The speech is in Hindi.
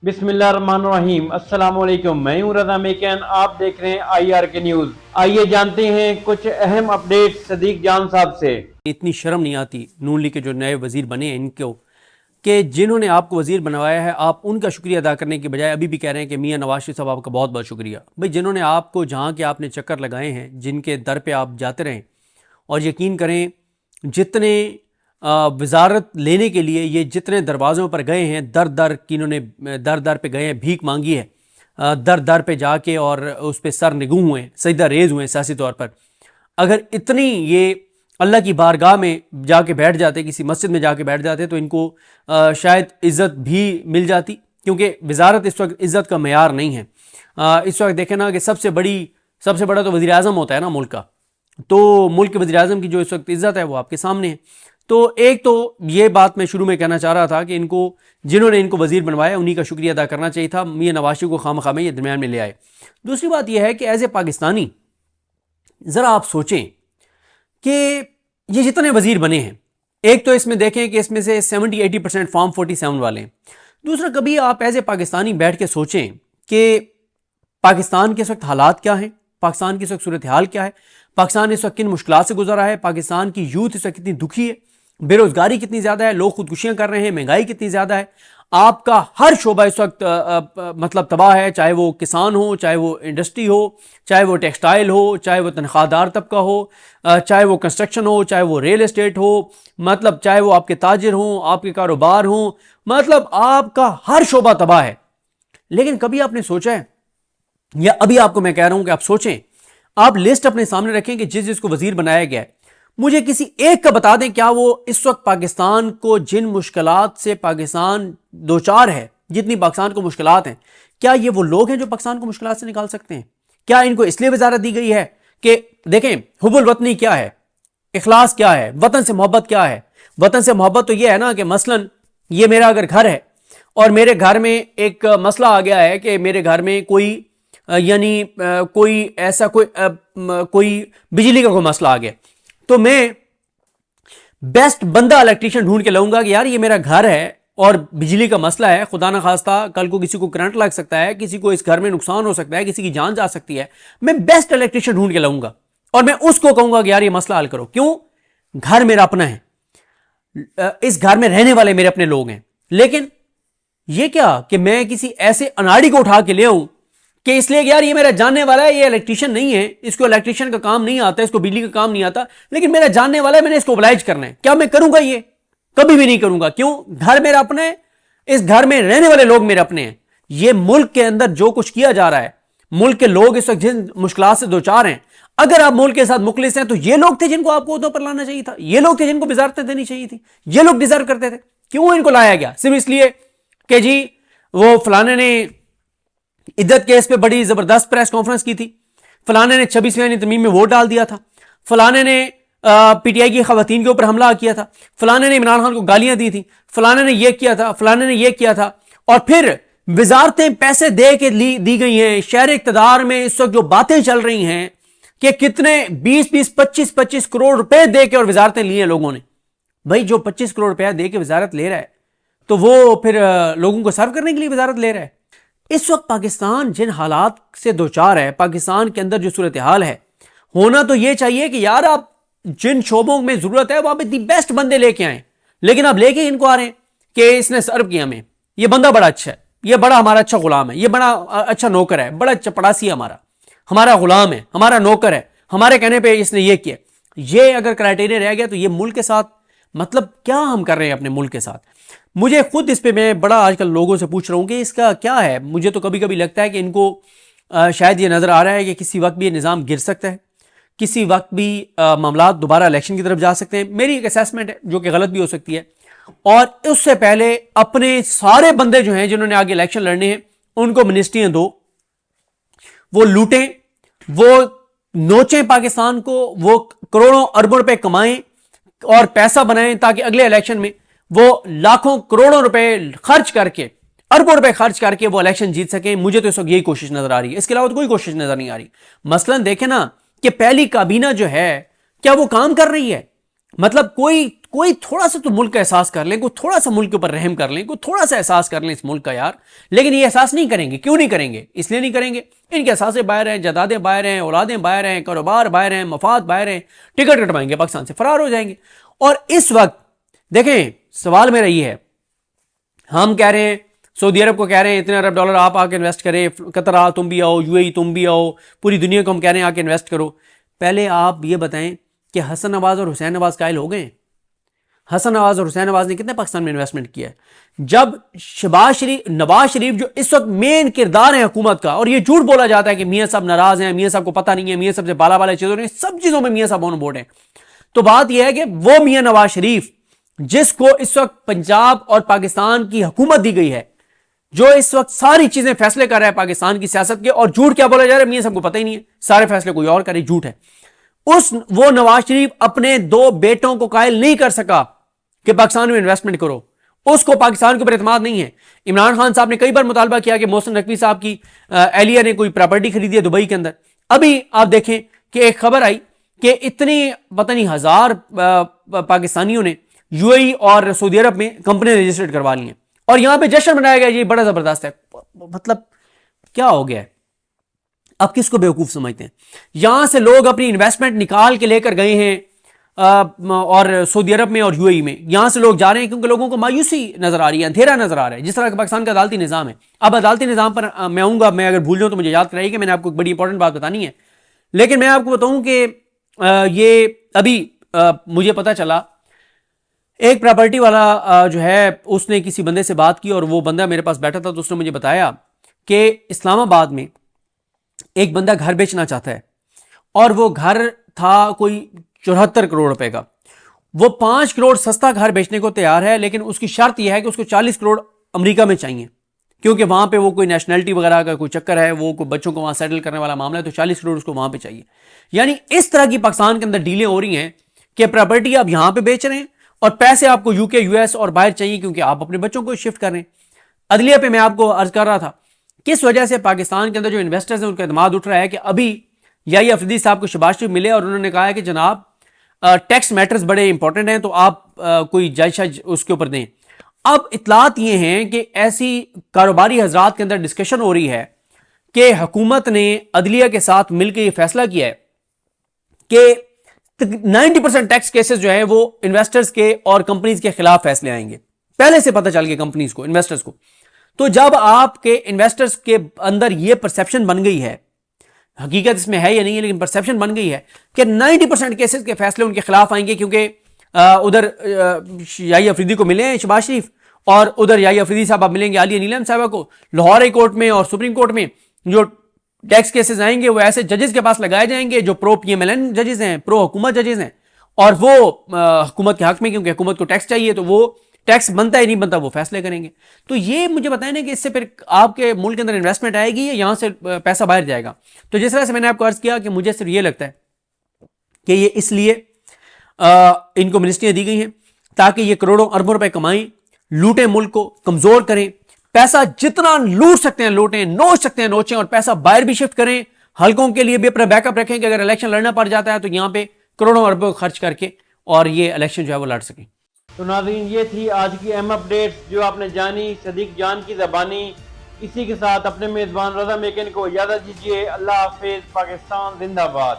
बिस्मिल्लाहिर्रहमानिर्रहीम। अस्सलाम वालेकुम। मैं हूं रज़ा मेकन, आप देख रहे हैं IR के न्यूज़। आइए जानते हैं कुछ अहम अपडेट सदीक जान साहब से। इतनी शर्म नहीं आती नून लीग के जो नए वजीर बने हैं इनको, कि जिन्होंने आपको वजीर बनवाया है आप उनका शुक्रिया अदा करने के बजाय अभी भी कह रहे हैं कि मियां नवाज शरीफ साहब आपका बहुत बहुत शुक्रिया। भाई जिन्होंने आपको जहाँ के आपने चक्कर लगाए हैं, जिनके दर पे आप जाते रहें, और यकीन करें जितने वजारत लेने के लिए ये जितने दरवाज़ों पर गए हैं, दर दर की इन्होंने दर दर पे गए हैं, भीख मांगी है, दर दर पे जाके और उस पर सर निगू हुए, सजदा रेज हुए सियासी तौर पर। अगर इतनी ये अल्लाह की बारगाह में जाके बैठ जाते, किसी मस्जिद में जाके बैठ जाते, तो इनको शायद इज़्ज़त भी मिल जाती, क्योंकि वजारत इस वक्त इज़्ज़त का मेयार नहीं है। इस वक्त देखें ना कि सबसे बड़ा तो वज़ीर आज़म होता है ना मुल्क का, तो मुल्क के वज़ीर आज़म की जो इस वक्त इज़्ज़त है वो आपके सामने है। तो एक तो ये बात मैं शुरू में कहना चाह रहा था कि इनको जिन्होंने इनको वज़ीर बनवाया उन्हीं का शुक्रिया अदा करना चाहिए था, मियां नवाज शरीफ को खामखा में ये दरमियान में ले आए। दूसरी बात यह है कि एज ए पाकिस्तानी ज़रा आप सोचें कि ये जितने वजीर बने हैं, एक तो इसमें देखें कि इसमें से 70-80% फॉर्म 47 वाले हैं। दूसरा, कभी आप एज ए पाकिस्तानी बैठ के सोचें कि पाकिस्तान के इस वक्त हालात क्या हैं, पाकिस्तान की इस वक्त सूरत हाल क्या है, पाकिस्तान इस वक्त किन मुश्किलात से गुजर रहा है, पाकिस्तान की यूथ इस वक्त कितनी दुखी है, बेरोजगारी कितनी ज़्यादा है, लोग खुदकुशियां कर रहे हैं, महंगाई कितनी ज़्यादा है, आपका हर शोबा इस वक्त मतलब तबाह है, चाहे वो किसान हो, चाहे वो इंडस्ट्री हो, चाहे वो टेक्सटाइल हो, चाहे वो तनख्वाहदार तबका हो, चाहे वो कंस्ट्रक्शन हो, चाहे वो रियल एस्टेट हो, मतलब चाहे वो आपके ताजिर हो, आपके कारोबार हो, मतलब आपका हर शोबा तबाह है। लेकिन कभी आपने सोचा है, या अभी आपको मैं कह रहा हूं कि आप सोचें, आप लिस्ट अपने सामने रखें कि जिस जिसको वजीर बनाया गया है, मुझे किसी एक का बता दें क्या वो इस वक्त पाकिस्तान को जिन मुश्किलात से पाकिस्तान दो चार है, जितनी पाकिस्तान को मुश्किलात हैं, क्या ये वो लोग हैं जो पाकिस्तान को मुश्किलात से निकाल सकते हैं? क्या इनको इसलिए वजारत दी गई है कि देखें हुब्बुल वतनी क्या है, इखलास क्या है, वतन से मोहब्बत क्या है? वतन से मोहब्बत तो यह है ना कि मसलन ये मेरा अगर घर है और मेरे घर में एक मसला आ गया है कि मेरे घर में कोई यानी कोई ऐसा कोई बिजली का कोई मसला आ गया, तो मैं बेस्ट बंदा इलेक्ट्रिशियन ढूंढ के लाऊंगा कि यार ये मेरा घर है और बिजली का मसला है, खुदा ना खास्ता कल को किसी को करंट लग सकता है, किसी को इस घर में नुकसान हो सकता है, किसी की जान जा सकती है, मैं बेस्ट इलेक्ट्रिशियन ढूंढ के लाऊंगा और मैं उसको कहूंगा कि यार ये मसला हल करो। क्यों? घर मेरा अपना है, इस घर में रहने वाले मेरे अपने लोग हैं। लेकिन ये क्या कि मैं किसी ऐसे अनाड़ी को उठा के ले आऊं कि इसलिए यार ये मेरा जानने वाला है, ये इलेक्ट्रिशियन नहीं है, इसको इलेक्ट्रिशियन का काम नहीं आता, इसको बिजली का काम नहीं आता, लेकिन मेरा जानने वाला है, मैंने इसको ओबलाइज करना है। क्या मैं करूंगा? ये कभी भी नहीं करूंगा। क्यों? घर मेरा अपना है, इस घर में रहने वाले लोग मेरे अपने हैं। ये मुल्क के अंदर जो कुछ किया जा रहा है, मुल्क के लोग इस वक्त जिन मुश्किलात से दो चार हैं, अगर आप मुल्क के साथ मुखलिस हैं तो ये लोग थे जिनको आपको उहदों पर लाना चाहिए था, ये लोग थे जिनको वजारतें देनी चाहिए थी, ये लोग डिजर्व करते थे। क्यों इनको लाया गया? सिर्फ इसलिए कि जी वो फलाने ने इद्दत केस पे बड़ी जबरदस्त प्रेस कॉन्फ्रेंस की थी, फलाने ने 26वीं तरमीम में वोट डाल दिया था, फलाने ने पीटीआई की खवातीन के ऊपर हमला किया था, फलाने ने इमरान खान को गालियां दी थी, फलाने ने यह किया था, फलाने ने यह किया था, और फिर वजारतें पैसे दे के दी गई हैं। शहर इक़्तिदार में इस वक्त जो बातें चल रही हैं कि कितने 20-20, 25-25 करोड़ रुपए दे के और वजारतें ली हैं लोगों ने। भाई जो 25 करोड़ रुपया दे के वजारत ले रहा है तो वो फिर लोगों को सर्व करने के लिए वजारत ले रहा है। इस वक्त पाकिस्तान जिन हालात से दो चार है, पाकिस्तान के अंदर जो सूरत हाल है, होना तो यह चाहिए कि यार आप जिन शोबों में जरूरत है वहां पे दी बेस्ट बंदे लेके आए, लेकिन आप लेके इनको आ रहे हैं कि इसने सर्व किया, हमें ये बंदा बड़ा अच्छा है, ये बड़ा हमारा अच्छा गुलाम है, ये बड़ा अच्छा नौकर है, बड़ा अच्छा पड़ासी है, हमारा गुलाम है, हमारा नौकर है, हमारे कहने पर इसने ये किया। ये अगर क्राइटेरिया रह गया तो ये मुल्क के साथ मतलब क्या हम कर रहे हैं अपने मुल्क के साथ? मुझे खुद इस पे मैं बड़ा आजकल लोगों से पूछ रहा हूँ कि इसका क्या है। मुझे तो कभी कभी लगता है कि इनको शायद ये नज़र आ रहा है कि किसी वक्त भी ये निज़ाम गिर सकता है, किसी वक्त भी मामला दोबारा इलेक्शन की तरफ जा सकते हैं। मेरी एक असेसमेंट है जो कि गलत भी हो सकती है, और उससे पहले अपने सारे बंदे जो हैं जिन्होंने आगे इलेक्शन लड़ने हैं उनको मिनिस्ट्रियाँ दो, वो लूटें, वो नोचें पाकिस्तान को, वो करोड़ों अरबों रुपए कमाएं और पैसा बनाएं ताकि अगले इलेक्शन में वो लाखों करोड़ों रुपए खर्च करके, अरबों रुपए खर्च करके वो इलेक्शन जीत सकें। मुझे तो इस वक्त यही कोशिश नजर आ रही है, इसके अलावा तो कोई कोशिश नजर नहीं आ रही। मसलन देखें ना कि पहली काबीना जो है क्या वो काम कर रही है? मतलब कोई थोड़ा सा तो मुल्क का एहसास कर लें, कोई थोड़ा सा मुल्क के ऊपर रहम कर लें, कोई थोड़ा सा एहसास कर लें इस मुल्क का यार। लेकिन ये एहसास नहीं करेंगे। क्यों नहीं करेंगे? इसलिए नहीं करेंगे, इनके एहसास बाहर हैं, जायदादें बाहर हैं, औलादें बाहर हैं, कारोबार बाहर हैं, मफाद बाहर हैं, टिकट कटवाएंगे, पाकिस्तान से फरार हो जाएंगे। और इस वक्त देखें, सवाल मेरा ये है, हम कह रहे हैं, सऊदी अरब को कह रहे हैं इतने अरब डॉलर आप आके इन्वेस्ट करें, कतर आ तुम भी आओ, यूएई तुम भी आओ, पूरी दुनिया को हम कह रहे हैं आके इन्वेस्ट करो। पहले आप ये बताएं कि हसन नवाज और हुसैन नवाज कायल हो गए? हसन नवाज और हुसैन नवाज ने कितने पाकिस्तान में इन्वेस्टमेंट किया है? जब नवाज शरीफ जो इस वक्त मेन किरदार है हुकूमत का, और ये झूठ बोला जाता है कि मियां साहब नाराज हैं, मियां साहब को पता नहीं है, मियां साहब से बाला बाला चीजों नहीं, सब चीजों में मियां साहब ऑन बोर्ड हैं। तो बात यह है कि वो मियां नवाज शरीफ जिसको इस वक्त पंजाब और पाकिस्तान की हुकूमत दी गई है, जो इस वक्त सारी चीजें फैसले कर रहा है पाकिस्तान की सियासत के, और झूठ क्या बोला जा रहा है, मियां सबको पता ही नहीं है, सारे फैसले कोई और करे, झूठ है। वो नवाज शरीफ अपने 2 बेटों को कायल नहीं कर सका कि पाकिस्तान में इन्वेस्टमेंट करो, उसको पाकिस्तान के ऊपर एतमाद नहीं है। इमरान खान साहब ने कई बार मुतालबा किया कि मोहसिन नकवी साहब की एहलिया ने कोई प्रॉपर्टी खरीदी है दुबई के अंदर। अभी आप देखें कि एक खबर आई कि इतनी पता नहीं 1000 पाकिस्तानियों ने यूएई और सऊदी अरब में कंपनी रजिस्टर्ड करवा ली है, और यहां पे जश्न मनाया गया, ये बड़ा जबरदस्त है। मतलब क्या हो गया है? अब किसको बेवकूफ समझते हैं? यहां से लोग अपनी इन्वेस्टमेंट निकाल के लेकर गए हैं और सऊदी अरब में और यूएई में, यहां से लोग जा रहे हैं क्योंकि लोगों को मायूसी नजर आ रही है, अंधेरा नजर आ रहा है, जिस तरह का पाकिस्तान का अदालती निजाम है। अब अदालती निजाम पर मैं आऊंगा, मैं अगर भूल जाऊं तो मुझे याद कराइए कि मैंने आपको एक बड़ी इंपॉर्टेंट बात बतानी है। लेकिन मैं आपको बताऊं कि ये अभी मुझे पता चला, एक प्रॉपर्टी वाला जो है उसने किसी बंदे से बात की, और वो बंदा मेरे पास बैठा था, तो उसने मुझे बताया कि इस्लामाबाद में एक बंदा घर बेचना चाहता है, और वो घर था कोई 74 करोड़ रुपए का। वो 5 करोड़ सस्ता घर बेचने को तैयार है, लेकिन उसकी शर्त यह है कि उसको 40 करोड़ अमेरिका में चाहिए, क्योंकि वहां पे वो कोई नेशनैलिटी वगैरह का कोई चक्कर है, वो कोई बच्चों को वहां सेटल करने वाला मामला है, तो 40 करोड़ उसको वहां पे चाहिए। यानी इस तरह की पाकिस्तान के अंदर डीलें हो रही हैं कि प्रॉपर्टी आप यहां पे बेच रहे हैं और पैसे आपको यूके, यूएस और बाहर चाहिए, क्योंकि आप अपने बच्चों को शिफ्ट कर रहे हैं। अदलिया पे मैं आपको अर्ज कर रहा था किस वजह से पाकिस्तान के अंदर जो इन्वेस्टर्स हैं उनका एतमाद उठ रहा है कि अभी याही अफरीदी साहब को शाबाश शरीफ मिले और उन्होंने कहा है कि जनाब टैक्स मैटर्स बड़े इंपॉर्टेंट हैं, तो आप कोई जायजा उसके ऊपर दें। अब इतलात ये हैं कि ऐसी कारोबारी हजरात के अंदर डिस्कशन हो रही है कि हुकूमत ने अदलिया के साथ मिलकर यह फैसला किया है कि 90% टैक्स केसेस जो है वो इन्वेस्टर्स के और कंपनीज के खिलाफ फैसले आएंगे। पहले से पता चल गया कंपनीज को, इन्वेस्टर्स को। तो जब आपके इन्वेस्टर्स के अंदर यह परसेप्शन बन गई है, हकीकत इसमें है या नहीं है, लेकिन परसेप्शन बन गई है कि 90% केसेस के फैसले उनके खिलाफ आएंगे, क्योंकि उधर याही अफरीदी को मिले हैं शहबाज शरीफ, और उधर याही अफरीदी साहब आप मिलेंगे आलिया नीलम साहबा को। लाहौर हाई कोर्ट में और सुप्रीम कोर्ट में जो टैक्स केसेस आएंगे वो ऐसे जजेस के पास लगाए जाएंगे जो प्रो पीएमएलएन जजेस हैं, प्रो हुकूमत जजेस हैं, और वो हुकूमत के हक में, क्योंकि हुकूमत को टैक्स चाहिए, तो वो टैक्स बनता है नहीं बनता वो फैसले करेंगे। तो ये मुझे बताएं ना कि इससे फिर आपके मुल्क के अंदर इन्वेस्टमेंट आएगी या यहां से पैसा बाहर जाएगा। तो जिस तरह से मैंने आपको अर्ज किया कि मुझे सिर्फ ये लगता है कि ये इसलिए इनको मिनिस्ट्रियां दी गई हैं ताकि ये करोड़ों अरबों रुपए कमाएं, लूटें, मुल्क को कमजोर करें, पैसा जितना लूट सकते हैं लूटें, नोच सकते हैं नोचें, और पैसा बाहर भी शिफ्ट करें, हल्कों के लिए भी अपना बैकअप रखें कि अगर इलेक्शन लड़ना पड़ जाता है तो यहां पे करोड़ों अरबों खर्च करके और ये इलेक्शन जो है वो लड़ सकें। तो नाज़रीन, ये थी आज की अहम अपडेट्स जो आपने जानी सदीक जान की ज़बानी। इसी के साथ अपने मेज़बान रज़ा मेकिन को इजाज़त दीजिए। अल्लाह हाफिज़। पाकिस्तान जिंदाबाद।